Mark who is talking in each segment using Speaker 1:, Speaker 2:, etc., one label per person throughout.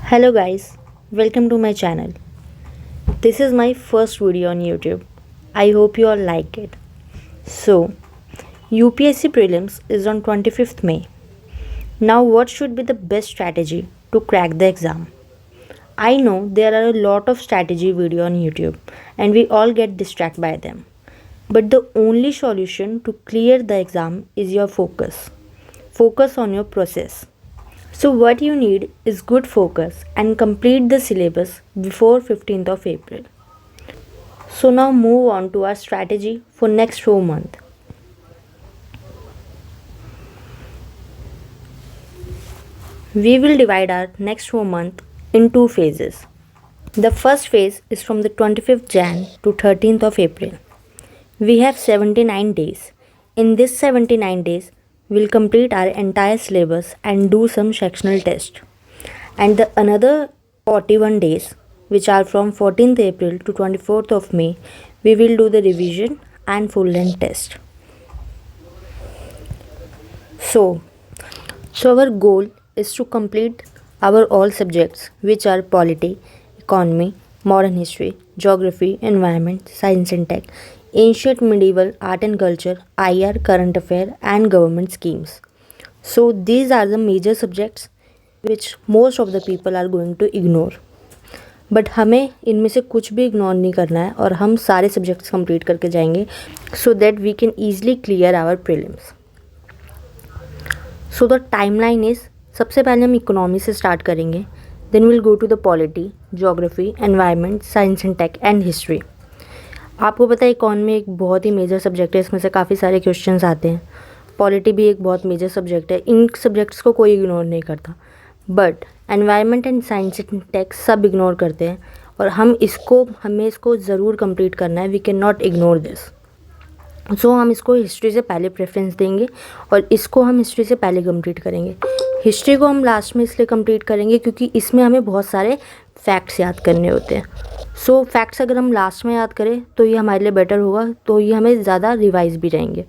Speaker 1: Hello guys, welcome to my channel. This is my first video on YouTube. I hope you all like it. So, UPSC prelims is on 25th May. Now what should be the best strategy to crack the exam? I know there are a lot of strategy video on YouTube and we all get distracted by them. But the only solution to clear the exam is your focus. Focus on your process. So what you need is good focus and complete the syllabus before 15th of April. So now move on to our strategy for next 4 months. We will divide our next 4 months in two phases. The first phase is from the 25th Jan to 13th of April. We have 79 days. In this 79 days, we'll complete our entire syllabus and do some sectional test. And the another 41 days, which are from 14th April to 24th of May, we will do the revision and full length test. So our goal is to complete our all subjects, which are polity, economy, modern history, geography, environment, science and tech, ancient medieval, art and culture, IR, current affair and government schemes. So these are the major subjects which most of the people are going to ignore. But हमें इनमें से कुछ भी ignore नहीं करना है और हम सारे सब्जेक्ट्स कंप्लीट करके जाएंगे so that we can easily clear our prelims. So the timeline is, सबसे पहले हम इकोनॉमी से स्टार्ट करेंगे, then will go to the polity, geography, environment, science and tech and history. आपको पता है इकॉनमी एक बहुत ही मेजर सब्जेक्ट है, इसमें से काफ़ी सारे क्वेश्चंस आते हैं. पॉलिटी भी एक बहुत मेजर सब्जेक्ट है, इन सब्जेक्ट्स को कोई इग्नोर नहीं करता. But environment and science and tech सब इग्नोर करते हैं और हमें इसको ज़रूर कंप्लीट करना है. We can not ignore this. So हम इसको हिस्ट्री से पहले प्रेफरेंस देंगे और इसको हम हिस्ट्री से पहले कंप्लीट करेंगे. हिस्ट्री को हम लास्ट में इसलिए कंप्लीट करेंगे क्योंकि इसमें हमें बहुत सारे फैक्ट्स याद करने होते हैं. सो फैक्ट्स अगर हम लास्ट में याद करें तो ये हमारे लिए बेटर होगा, तो ये हमें ज़्यादा रिवाइज भी रहेंगे.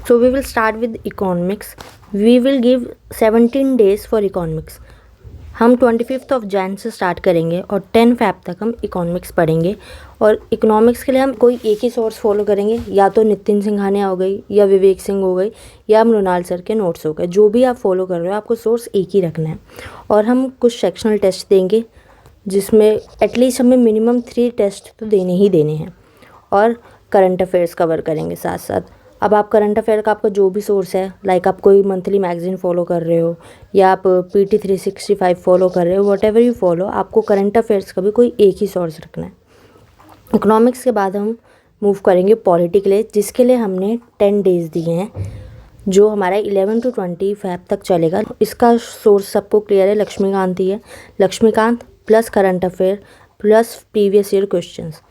Speaker 1: So we will start with economics. We will give 17 days for economics. हम 25th ऑफ जैन से स्टार्ट करेंगे और 10 Feb तक हम इकोनॉमिक्स पढ़ेंगे. और इकोनॉमिक्स के लिए हम कोई एक ही सोर्स फॉलो करेंगे, या तो नितिन सिंघानिया हो गई, या विवेक सिंह हो गई, या मृणाल सर के नोट्स हो गए. जो भी आप फॉलो कर रहे हो आपको सोर्स एक ही रखना है. और हम कुछ सेक्शनल टेस्ट देंगे जिसमें एटलीस्ट हमें मिनिमम 3 टेस्ट तो देने ही देने हैं. और करंट अफेयर्स कवर करेंगे साथ साथ. अब आप करंट अफेयर का आपका जो भी सोर्स है, लाइक आप कोई मंथली मैगजीन फॉलो कर रहे हो या आप PT 365 फॉलो कर रहे हो, वॉट एवर यू फॉलो, आपको करंट अफेयर्स का भी कोई एक ही सोर्स रखना है. इकोनॉमिक्स के बाद हम मूव करेंगे पॉलिटी के लिए, जिसके लिए हमने 10 डेज़ दिए हैं, जो हमारा 11 to 20 Feb तक चलेगा. इसका सोर्स सबको क्लियर है, लक्ष्मीकांत ही है. Laxmikanth plus current affair plus previous year questions.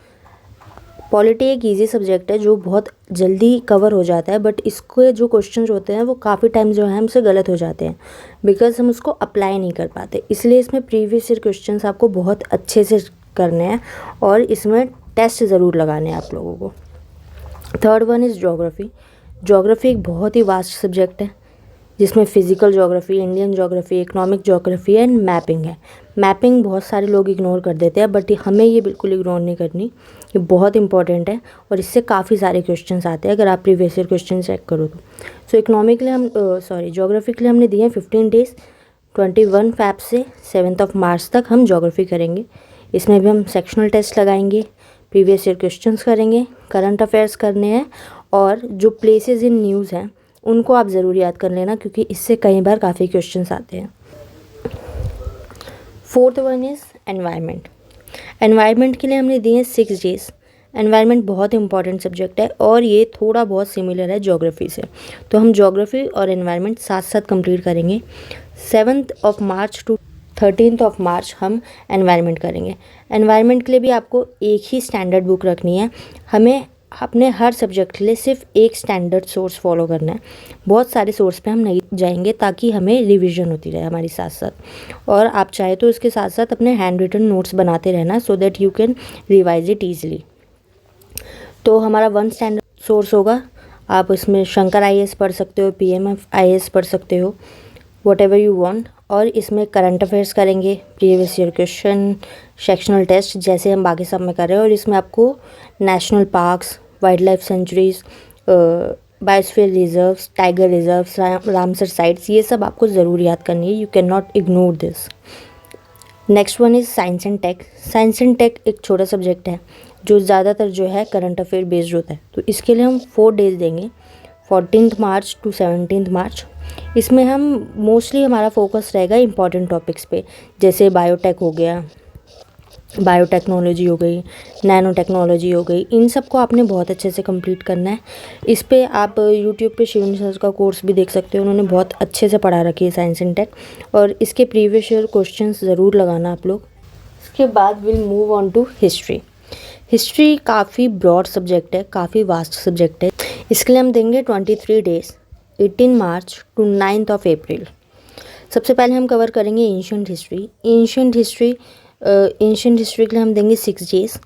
Speaker 1: Polity एक इजी सब्जेक्ट है जो बहुत जल्दी कवर हो जाता है, बट इसके जो क्वेश्चंस होते हैं वो काफ़ी टाइम जो है हमसे गलत हो जाते हैं बिकॉज हम उसको अप्लाई नहीं कर पाते. इसलिए इसमें प्रीवियस ईयर क्वेश्चंस आपको बहुत अच्छे से करने हैं और इसमें टेस्ट ज़रूर लगाने हैं आप लोगों को. Third one is geography. Geography एक बहुत ही वास्ट सब्जेक्ट है जिसमें physical geography, Indian geography, economic geography and mapping है. मैपिंग बहुत सारे लोग इग्नोर कर देते हैं, बट हमें ये बिल्कुल इग्नोर नहीं करनी, ये बहुत इंपॉर्टेंट है और इससे काफ़ी सारे क्वेश्चंस आते हैं अगर आप प्रीवियस ईयर क्वेश्चन चेक करो तो. सो इकोनॉमिक के लिए ज्योग्राफी के लिए हमने दिए हैं 15 डेज़. 21 Feb से 7th of March तक हम ज्योग्राफी करेंगे. इसमें भी हम सेक्शनल टेस्ट लगाएंगे, प्रीवियस ईयर क्वेश्चंस करेंगे, करंट अफेयर्स करने हैं और जो प्लेसेस इन न्यूज़ हैं उनको आप ज़रूर याद कर लेना क्योंकि इससे कई बार काफ़ी क्वेश्चंस आते हैं. Fourth one is environment. Environment के लिए हमने दिए हैं 6 डेज़. एनवायरनमेंट बहुत इंपॉर्टेंट सब्जेक्ट है और ये थोड़ा बहुत सिमिलर है ज्योग्राफी से, तो हम ज्योग्राफी और एनवायरनमेंट साथ साथ कंप्लीट करेंगे. 7th of March to 13th of March हम एनवायरनमेंट करेंगे. एनवायरनमेंट के लिए भी आपको एक ही स्टैंडर्ड बुक रखनी है. हमें अपने हर सब्जेक्ट के लिए सिर्फ एक स्टैंडर्ड सोर्स फॉलो करना है. बहुत सारे सोर्स पे हम नहीं जाएंगे ताकि हमें रिवीजन होती रहे हमारी साथ साथ. और आप चाहे तो इसके साथ साथ अपने हैंड रिटन नोट्स बनाते रहना so that you can revise it easily. तो हमारा 1 स्टैंडर्ड सोर्स होगा. आप इसमें शंकर IAS पढ़ सकते हो, PMF IAS पढ़ सकते हो, वॉट एवर यू वॉन्ट। और इसमें करंट अफेयर्स करेंगे, previous year question, sectional test जैसे हम बाकी सब में कर रहे हैं। और इसमें आपको national parks, wildlife sanctuaries, biosphere reserves, tiger reserves, Ramsar sites, ये सब आपको ज़रूर याद करनी है। You can not ignore this. Next one is science and tech. Science and tech एक छोटा सब्जेक्ट है जो ज़्यादातर जो है करंट अफेयर बेस्ड होता है। तो इसके लिए हम 4 डेज़ देंगे, 14 मार्च टू 17 मार्च। इसमें हम मोस्टली हमारा फोकस रहेगा इंपॉर्टेंट टॉपिक्स पे, जैसे बायोटेक हो गया, बायोटेक्नोलॉजी हो गई, नैनो टेक्नोलॉजी हो गई। इन सब को आपने बहुत अच्छे से कंप्लीट करना है। इस पे आप यूट्यूब पे शिवन सर का कोर्स भी देख सकते हो, उन्होंने बहुत अच्छे से पढ़ा रखी है साइंस एंड टेक। और इसके प्रीवियस ईयर क्वेश्चंस ज़रूर लगाना आप लोग। इसके बाद will move on to history. History काफ़ी ब्रॉड सब्जेक्ट है, काफ़ी वास्ट सब्जेक्ट है। इसके लिए हम देंगे 23 डेज़, 18 मार्च टू 9 अप्रैल। सबसे पहले हम कवर करेंगे एंशिएंट हिस्ट्री। एंशिएंट हिस्ट्री के लिए हम देंगे 6 डेज़।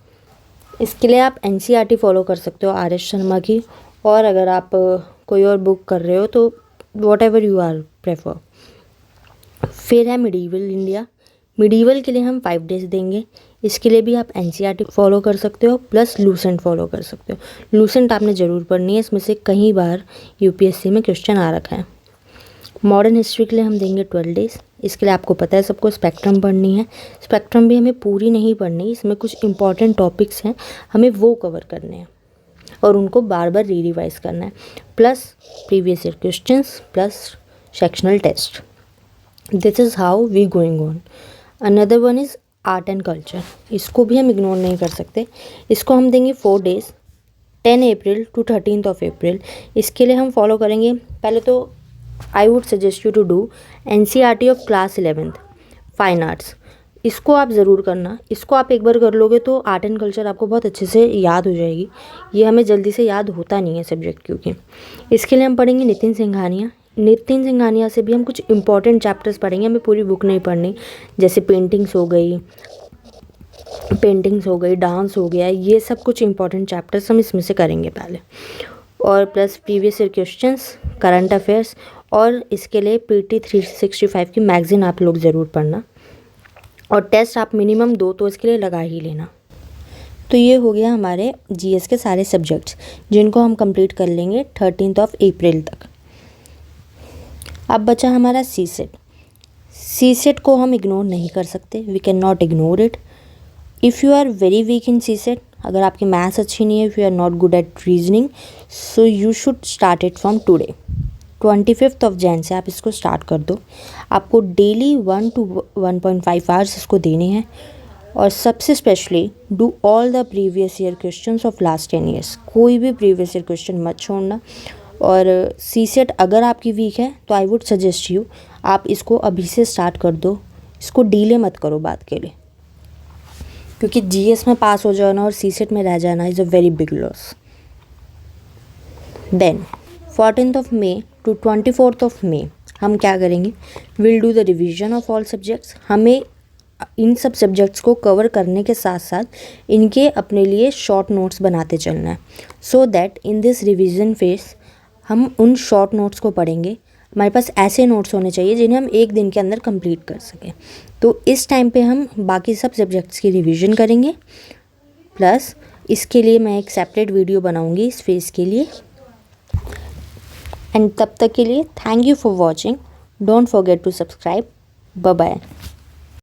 Speaker 1: इसके लिए आप एनसीईआरटी फॉलो कर सकते हो आर एस शर्मा की, और अगर आप कोई और बुक कर रहे हो तो whatever you are prefer. फिर है मिडीवल इंडिया। मिडीवल के लिए हम 5 डेज़ देंगे। इसके लिए भी आप एनसीईआरटी फॉलो कर सकते हो, प्लस लूसेंट फॉलो कर सकते हो। लूसेंट आपने ज़रूर पढ़नी है, इसमें से कई बार यूपीएससी में क्वेश्चन आ रखा है। मॉडर्न हिस्ट्री के लिए हम देंगे 12 डेज़। इसके लिए आपको पता है सबको स्पेक्ट्रम पढ़नी है। स्पेक्ट्रम भी हमें पूरी नहीं पढ़नी, इसमें कुछ इंपॉर्टेंट टॉपिक्स हैं, हमें वो कवर करने हैं और उनको बार बार रिवाइज करना है, plus previous year questions, plus sectional test. This is how we going on. Another one is art and culture. इसको भी हम इग्नोर नहीं कर सकते। इसको हम देंगे 4 डेज़, 10 अप्रैल टू 13 अप्रैल। इसके लिए हम फॉलो करेंगे, पहले तो I would suggest you to do NCERT of class 11th fine arts. इसको आप ज़रूर करना। इसको आप एक बार कर लोगे तो आर्ट एंड कल्चर आपको बहुत अच्छे से याद हो जाएगी। ये हमें जल्दी से याद होता नहीं है सब्जेक्ट, क्योंकि इसके लिए हम पढ़ेंगे नितिन सिंघानिया। नितिन सिंघानिया से भी हम कुछ इंपॉर्टेंट चैप्टर्स पढ़ेंगे, हमें पूरी बुक नहीं पढ़नी। जैसे पेंटिंग्स हो गई, डांस हो गया, ये सब कुछ इंपॉर्टेंट चैप्टर्स हम इसमें से करेंगे पहले। और plus previous year questions, current affairs, और इसके लिए PT 365 की मैगज़ीन आप लोग ज़रूर पढ़ना। और टेस्ट आप मिनिमम 2 तो इसके लिए लगा ही लेना। तो ये हो गया हमारे जीएस के सारे सब्जेक्ट्स, जिनको हम कंप्लीट कर लेंगे 13 अप्रैल तक। अब बचा हमारा सीसेट। सीसेट को हम इग्नोर नहीं कर सकते, we can not ignore it. If you are very weak in CSAT, अगर आपकी मैथ्स अच्छी नहीं है, if you are not good at reasoning, so you should start it from today. 25 Jan से आप इसको स्टार्ट कर दो। आपको डेली 1 to 1.5 आवर्स इसको देने हैं। और सबसे specially do all the previous year questions of last 10 years. कोई भी प्रीवियस ईयर क्वेश्चन मत छोड़ना। और सीसेट अगर आपकी वीक है तो आई वुड सजेस्ट यू, आप इसको अभी से स्टार्ट कर दो, इसको डीले मत करो बाद के लिए, क्योंकि जीएस में पास हो जाना और सीसेट में रह जाना is a very big loss. Then 14 मई टू 24 मई हम क्या करेंगे, will do the revision of all subjects. हमें इन सब सब्जेक्ट्स को कवर करने के साथ साथ इनके अपने लिए शॉर्ट नोट्स बनाते चलना है, so that in this revision phase हम उन शॉर्ट नोट्स को पढ़ेंगे। हमारे पास ऐसे नोट्स होने चाहिए जिन्हें हम एक दिन के अंदर कंप्लीट कर सकें। तो इस टाइम पे हम बाकी सब सब्जेक्ट्स की रिवीजन करेंगे, प्लस इसके लिए मैं एक सेपरेट वीडियो बनाऊंगी इस फेज़ के लिए। एंड तब तक के लिए thank you for watching. Don't forget to subscribe. Bye bye.